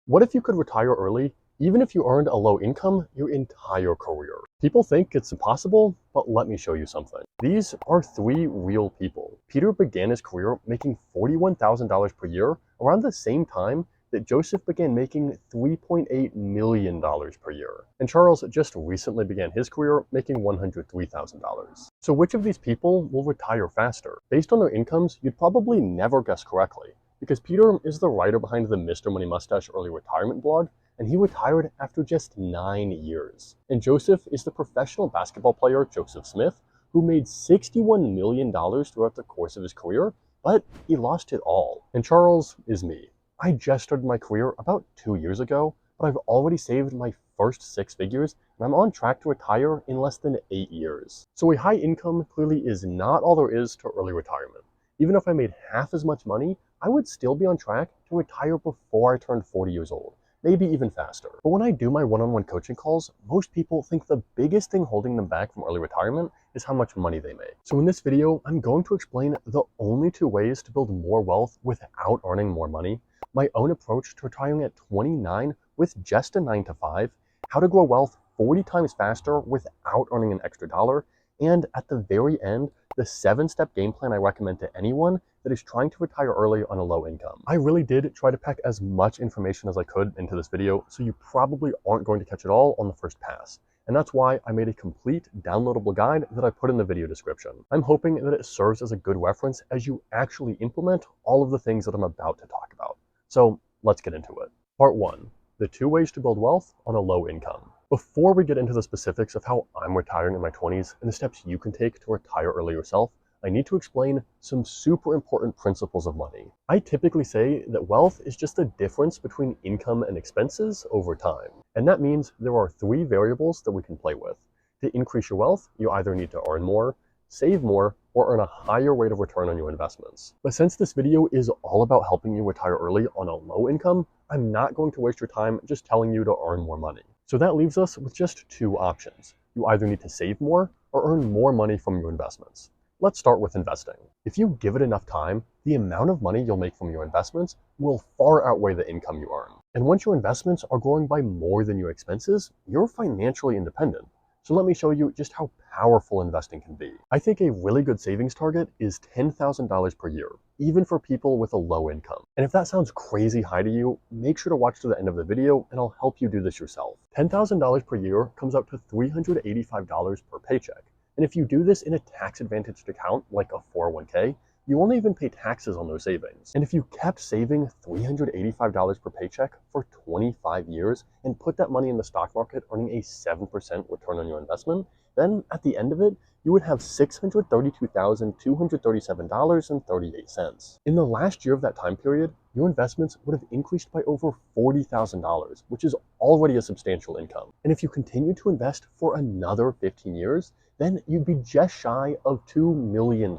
What if you could retire early, even if you earned a low income your entire career? People think it's impossible, but let me show you something. These are three real people. Peter began his career making $41,000 per year around the same time that Joseph began making $3.8 million per year. And Charles just recently began his career making $103,000. So which of these people will retire faster? Based on their incomes, you'd probably never guess correctly, because Peter is the writer behind the Mr. Money Mustache early retirement blog, and he retired after just 9 years. And Joseph is the professional basketball player Joseph Smith, who made $61 million throughout the course of his career, but he lost it all. And Charles is me. I just started my career about 2 years ago, but I've already saved my first 6 figures, and I'm on track to retire in less than 8 years. So a high income clearly is not all there is to early retirement. Even if I made half as much money, I would still be on track to retire before I turned 40 years old, maybe even faster. But when I do my one-on-one coaching calls, most people think the biggest thing holding them back from early retirement is how much money they make. So in this video, I'm going to explain the only 2 ways to build more wealth without earning more money, my own approach to retiring at 29 with just a 9 to 5, how to grow wealth 40 times faster without earning an extra dollar, and at the very end, the 7-step game plan I recommend to anyone that is trying to retire early on a low income. I really did try to pack as much information as I could into this video, so you probably aren't going to catch it all on the first pass. And that's why I made a complete downloadable guide that I put in the video description. I'm hoping that it serves as a good reference as you actually implement all of the things that I'm about to talk about. So let's get into it. Part 1, the 2 ways to build wealth on a low income. Before we get into the specifics of how I'm retiring in my 20s and the steps you can take to retire early yourself, I need to explain some super important principles of money. I typically say that wealth is just the difference between income and expenses over time. And that means there are 3 variables that we can play with. To increase your wealth, you either need to earn more, save more, or earn a higher rate of return on your investments. But since this video is all about helping you retire early on a low income, I'm not going to waste your time just telling you to earn more money. So that leaves us with just 2 options. You either need to save more or earn more money from your investments. Let's start with investing. If you give it enough time, the amount of money you'll make from your investments will far outweigh the income you earn. And once your investments are growing by more than your expenses, you're financially independent. So let me show you just how powerful investing can be. I think a really good savings target is $10,000 per year, even for people with a low income. And if that sounds crazy high to you, make sure to watch to the end of the video and I'll help you do this yourself. $10,000 per year comes out to $385 per paycheck. And if you do this in a tax-advantaged account like a 401k, you won't even pay taxes on those savings. And if you kept saving $385 per paycheck for 25 years and put that money in the stock market earning a 7% return on your investment, then at the end of it, you would have $632,237.38. In the last year of that time period, your investments would have increased by over $40,000, which is already a substantial income. And if you continue to invest for another 15 years, then you'd be just shy of $2 million.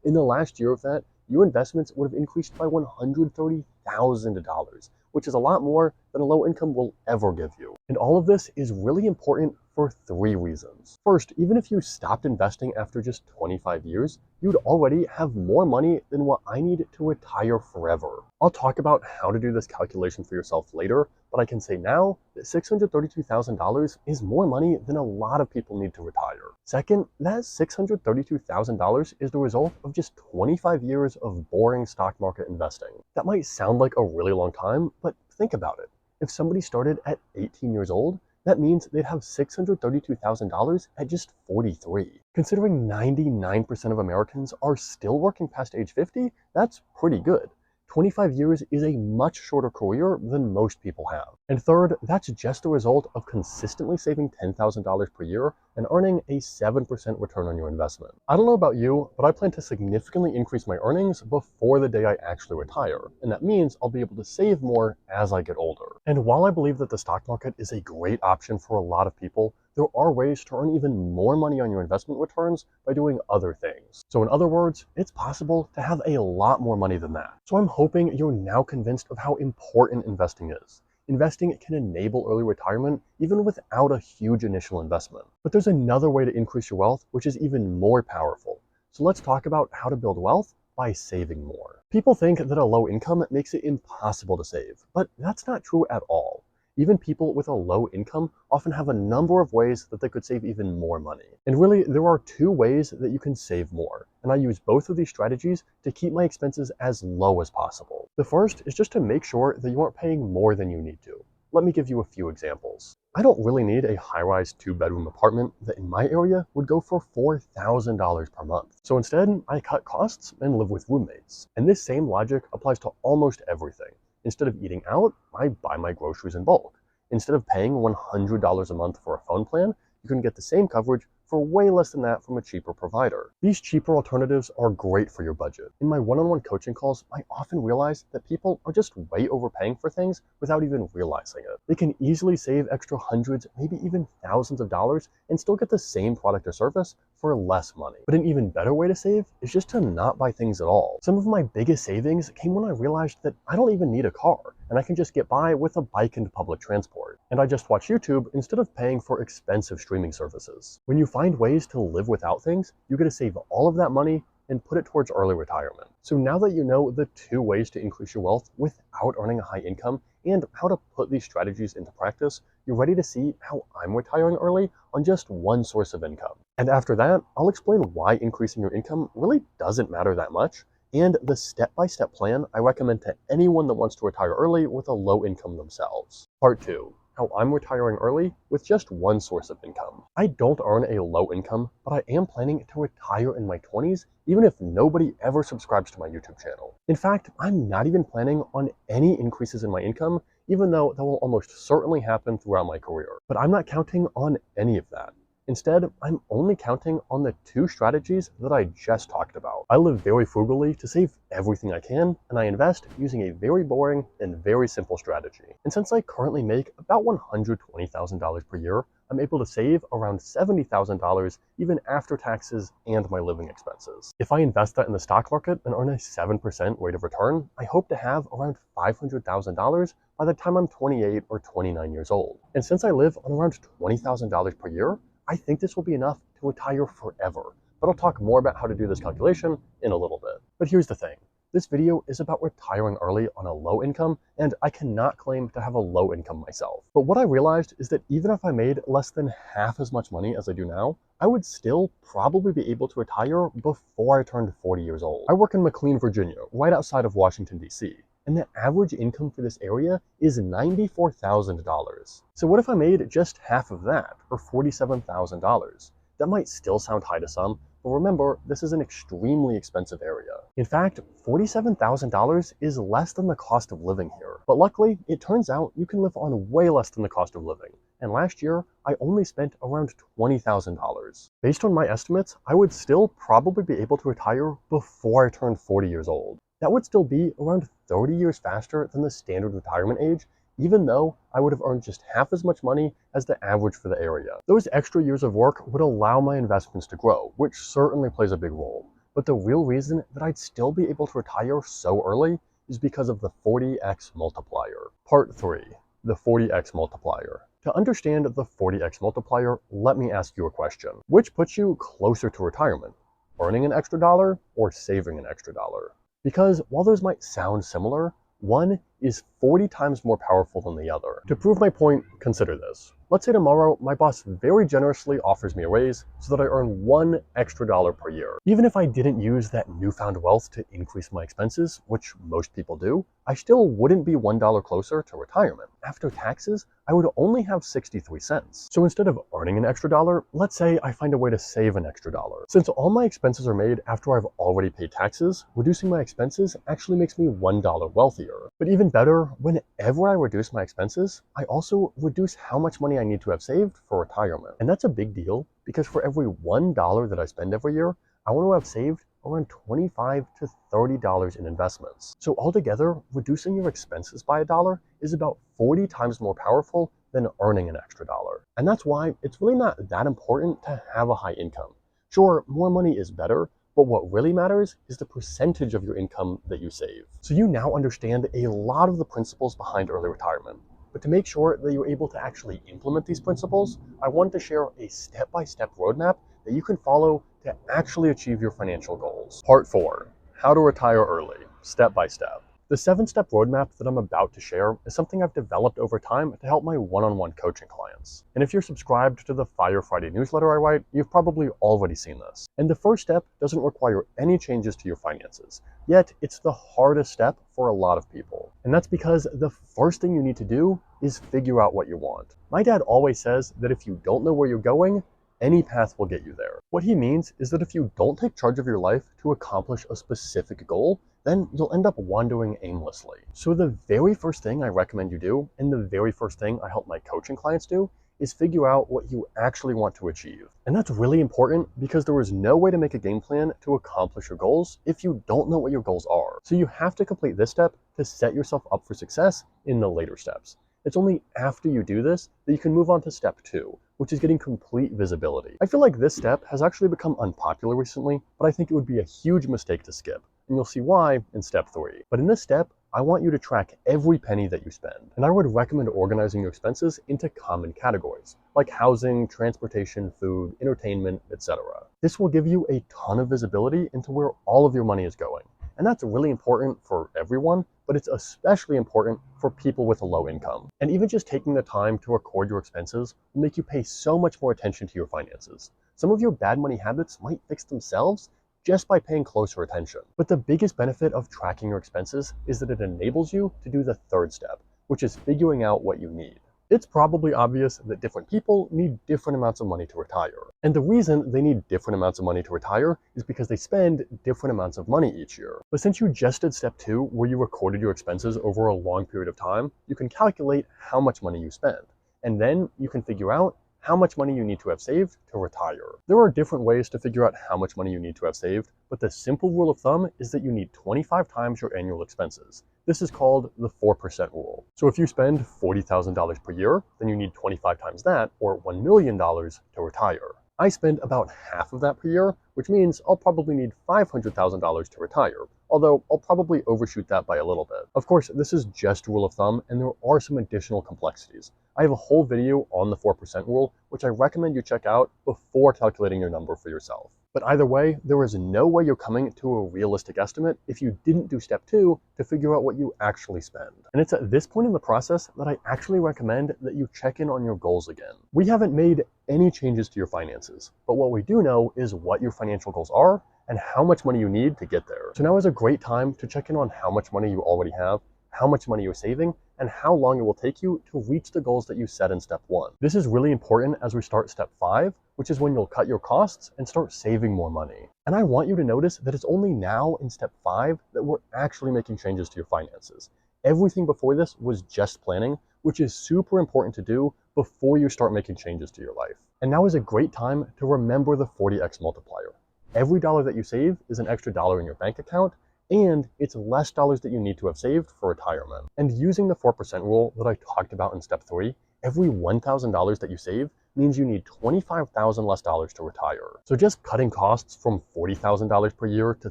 In the last year of that, your investments would have increased by $130,000, which is a lot more than a low income will ever give you. And all of this is really important for 3 reasons. First, even if you stopped investing after just 25 years, you'd already have more money than what I need to retire forever. I'll talk about how to do this calculation for yourself later, but I can say now that $632,000 is more money than a lot of people need to retire. Second, that $632,000 is the result of just 25 years of boring stock market investing. That might sound like a really long time, but think about it. If somebody started at 18 years old, that means they'd have $632,000 at just 43. Considering 99% of Americans are still working past age 50, that's pretty good. 25 years is a much shorter career than most people have. And third, that's just a result of consistently saving $10,000 per year and earning a 7% return on your investment. I don't know about you, but I plan to significantly increase my earnings before the day I actually retire. And that means I'll be able to save more as I get older. And while I believe that the stock market is a great option for a lot of people, there are ways to earn even more money on your investment returns by doing other things. So in other words, it's possible to have a lot more money than that. So I'm hoping you're now convinced of how important investing is. Investing can enable early retirement even without a huge initial investment. But there's another way to increase your wealth which is even more powerful. So let's talk about how to build wealth by saving more. People think that a low income makes it impossible to save, but that's not true at all. Even people with a low income often have a number of ways that they could save even more money. And really, there are two ways that you can save more, and I use both of these strategies to keep my expenses as low as possible. The first is just to make sure that you aren't paying more than you need to. Let me give you a few examples. I don't really need a high-rise 2-bedroom apartment that in my area would go for $4,000 per month. So instead, I cut costs and live with roommates. And this same logic applies to almost everything. Instead of eating out, I buy my groceries in bulk. Instead of paying $100 a month for a phone plan, you can get the same coverage for way less than that from a cheaper provider. These cheaper alternatives are great for your budget. In my one-on-one coaching calls, I often realize that people are just way overpaying for things without even realizing it. They can easily save extra hundreds, maybe even thousands of dollars and still get the same product or service for less money. But an even better way to save is just to not buy things at all. Some of my biggest savings came when I realized that I don't even need a car, and I can just get by with a bike and public transport. And I just watch YouTube instead of paying for expensive streaming services. When you find ways to live without things, you get to save all of that money and put it towards early retirement. So now that you know the two ways to increase your wealth without earning a high income and how to put these strategies into practice, you're ready to see how I'm retiring early on just one source of income. And after that, I'll explain why increasing your income really doesn't matter that much and the step-by-step plan I recommend to anyone that wants to retire early with a low income themselves. Part 2. How I'm retiring early with just one source of income. I don't earn a low income, but I am planning to retire in my 20s even if nobody ever subscribes to my YouTube channel. In fact, I'm not even planning on any increases in my income, even though that will almost certainly happen throughout my career. But I'm not counting on any of that. Instead, I'm only counting on the two strategies that I just talked about. I live very frugally to save everything I can, and I invest using a very boring and very simple strategy. And since I currently make about $120,000 per year, I'm able to save around $70,000 even after taxes and my living expenses. If I invest that in the stock market and earn a 7% rate of return, I hope to have around $500,000 by the time I'm 28 or 29 years old. And since I live on around $20,000 per year, I think this will be enough to retire forever, but I'll talk more about how to do this calculation in a little bit. But here's the thing. This video is about retiring early on a low income, and I cannot claim to have a low income myself. But what I realized is that even if I made less than half as much money as I do now, I would still probably be able to retire before I turned 40 years old. I work in McLean, Virginia, right outside of Washington, D.C., and the average income for this area is $94,000. So what if I made just half of that, or $47,000? That might still sound high to some, but remember, this is an extremely expensive area. In fact, $47,000 is less than the cost of living here. But luckily, it turns out you can live on way less than the cost of living. And last year, I only spent around $20,000. Based on my estimates, I would still probably be able to retire before I turned 40 years old. That would still be around 30 years faster than the standard retirement age, even though I would have earned just half as much money as the average for the area. Those extra years of work would allow my investments to grow, which certainly plays a big role. But the real reason that I'd still be able to retire so early is because of the 40x multiplier. Part 3. The 40x multiplier. To understand the 40x multiplier, let me ask you a question. Which puts you closer to retirement? Earning an extra dollar or saving an extra dollar? Because while those might sound similar, one is 40 times more powerful than the other. To prove my point, consider this. Let's say tomorrow my boss very generously offers me a raise so that I earn $1 extra per year. Even if I didn't use that newfound wealth to increase my expenses, which most people do, I still wouldn't be $1 closer to retirement. After taxes, I would only have 63 cents. So instead of earning an extra dollar, let's say I find a way to save an extra dollar. Since all my expenses are made after I've already paid taxes, reducing my expenses actually makes me $1 wealthier. But even better, whenever I reduce my expenses, I also reduce how much money I need to have saved for retirement. And that's a big deal because for every $1 that I spend every year, I want to have saved around $25 to $30 in investments. So altogether, reducing your expenses by $1 is about 40 times more powerful than earning an extra dollar. And that's why it's really not that important to have a high income. Sure, more money is better, but what really matters is the percentage of your income that you save. So you now understand a lot of the principles behind early retirement. But to make sure that you're able to actually implement these principles, I wanted to share a step-by-step roadmap that you can follow to actually achieve your financial goals. Part 4. how to retire early, step by step. The 7-step roadmap that I'm about to share is something I've developed over time to help my one-on-one coaching clients. And if you're subscribed to the Fire Friday newsletter I write, you've probably already seen this. And the first step doesn't require any changes to your finances, yet it's the hardest step for a lot of people. And that's because the first thing you need to do is figure out what you want. My dad always says that if you don't know where you're going, any path will get you there. What he means is that if you don't take charge of your life to accomplish a specific goal, then you'll end up wandering aimlessly. So the very first thing I recommend you do, and the very first thing I help my coaching clients do, is figure out what you actually want to achieve. And that's really important because there is no way to make a game plan to accomplish your goals if you don't know what your goals are. So you have to complete this step to set yourself up for success in the later steps. It's only after you do this that you can move on to step 2, which is getting complete visibility. I feel like this step has actually become unpopular recently, but I think it would be a huge mistake to skip. And you'll see why in step 3. But in this step, I want you to track every penny that you spend. And I would recommend organizing your expenses into common categories, like housing, transportation, food, entertainment, etc. This will give you a ton of visibility into where all of your money is going. And that's really important for everyone, but it's especially important for people with a low income. And even just taking the time to record your expenses will make you pay so much more attention to your finances. Some of your bad money habits might fix themselves just by paying closer attention. But the biggest benefit of tracking your expenses is that it enables you to do the third step, which is figuring out what you need. It's probably obvious that different people need different amounts of money to retire. And the reason they need different amounts of money to retire is because they spend different amounts of money each year. But since you just did step 2, where you recorded your expenses over a long period of time, you can calculate how much money you spend. And then you can figure out how much money you need to have saved to retire. There are different ways to figure out how much money you need to have saved, but the simple rule of thumb is that you need 25 times your annual expenses. This is called the 4% rule. So if you spend $40,000 per year, then you need 25 times that, or $1 million to retire. I spend about half of that per year, which means I'll probably need $500,000 to retire, although I'll probably overshoot that by a little bit. Of course, this is just rule of thumb, and there are some additional complexities. I have a whole video on the 4% rule, which I recommend you check out before calculating your number for yourself. But either way, there is no way you're coming to a realistic estimate if you didn't do step 2 to figure out what you actually spend. And it's at this point in the process that I actually recommend that you check in on your goals again. We haven't made any changes to your finances, but what we do know is what your financial goals are and how much money you need to get there. So now is a great time to check in on how much money you already have, how much money you're saving, and how long it will take you to reach the goals that you set in step 1. This is really important as we start step 5, which is when you'll cut your costs and start saving more money. And I want you to notice that it's only now in step 5 that we're actually making changes to your finances. Everything before this was just planning, which is super important to do before you start making changes to your life. And now is a great time to remember the 40x multiplier. Every dollar that you save is an extra dollar in your bank account, and it's less dollars that you need to have saved for retirement. And using the 4% rule that I talked about in step 3, every $1,000 that you save means you need $25,000 less dollars to retire. So just cutting costs from $40,000 per year to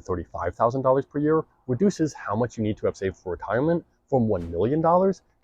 $35,000 per year reduces how much you need to have saved for retirement from $1 million to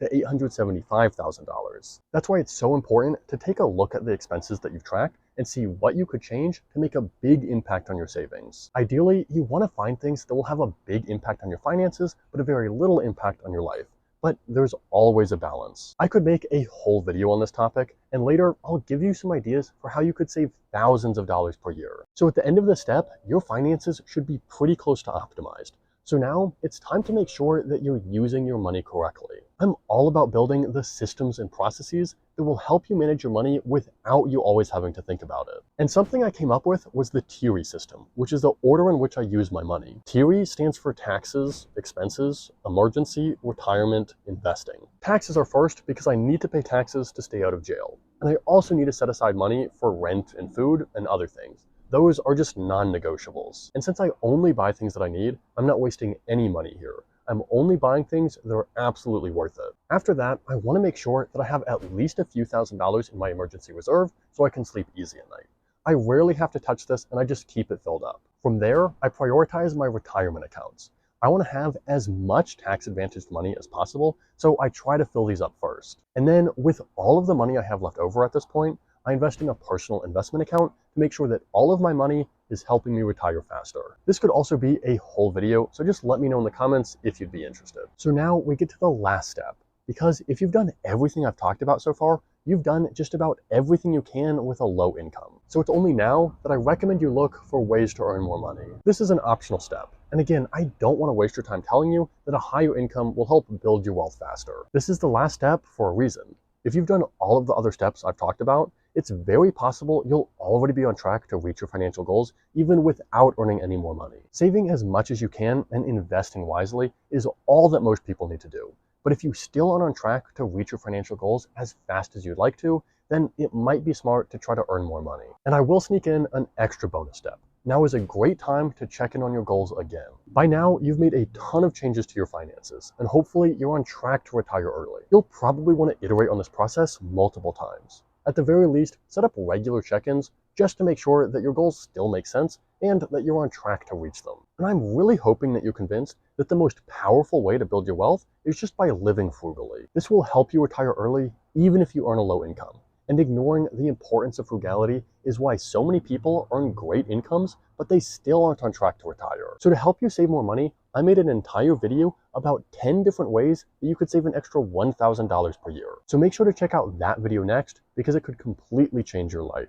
$875,000. That's why it's so important to take a look at the expenses that you've tracked and see what you could change to make a big impact on your savings. Ideally, you want to find things that will have a big impact on your finances, but a very little impact on your life. But there's always a balance. I could make a whole video on this topic, and later I'll give you some ideas for how you could save thousands of dollars per year. So at the end of this step, your finances should be pretty close to optimized. So now it's time to make sure that you're using your money correctly. I'm all about building the systems and processes that will help you manage your money without you always having to think about it. And something I came up with was the TIRI system, which is the order in which I use my money. TIRI stands for taxes, expenses, emergency, retirement, investing. Taxes are first because I need to pay taxes to stay out of jail. And I also need to set aside money for rent and food and other things. Those are just non-negotiables. And since I only buy things that I need, I'm not wasting any money here. I'm only buying things that are absolutely worth it. After that, I want to make sure that I have at least a few $1,000s in my emergency reserve so I can sleep easy at night. I rarely have to touch this and I just keep it filled up. From there, I prioritize my retirement accounts. I want to have as much tax advantaged money as possible, so I try to fill these up first. And then with all of the money I have left over at this point, I invest in a personal investment account to make sure that all of my money is helping me retire faster. This could also be a whole video, so just let me know in the comments if you'd be interested. So now we get to the last step, because if you've done everything I've talked about so far, you've done just about everything you can with a low income. So it's only now that I recommend you look for ways to earn more money. This is an optional step. And again, I don't want to waste your time telling you that a higher income will help build your wealth faster. This is the last step for a reason. If you've done all of the other steps I've talked about, it's very possible you'll already be on track to reach your financial goals even without earning any more money. Saving as much as you can and investing wisely is all that most people need to do. But if you still aren't on track to reach your financial goals as fast as you'd like to, then it might be smart to try to earn more money. And I will sneak in an extra bonus step. Now is a great time to check in on your goals again. By now, you've made a ton of changes to your finances, and hopefully you're on track to retire early. You'll probably want to iterate on this process multiple times. At the very least, set up regular check-ins just to make sure that your goals still make sense and that you're on track to reach them. And I'm really hoping that you're convinced that the most powerful way to build your wealth is just by living frugally. This will help you retire early even if you earn a low income. And ignoring the importance of frugality is why so many people earn great incomes, but they still aren't on track to retire. So to help you save more money, I made an entire video about 10 different ways that you could save an extra $1,000 per year. So make sure to check out that video next because it could completely change your life.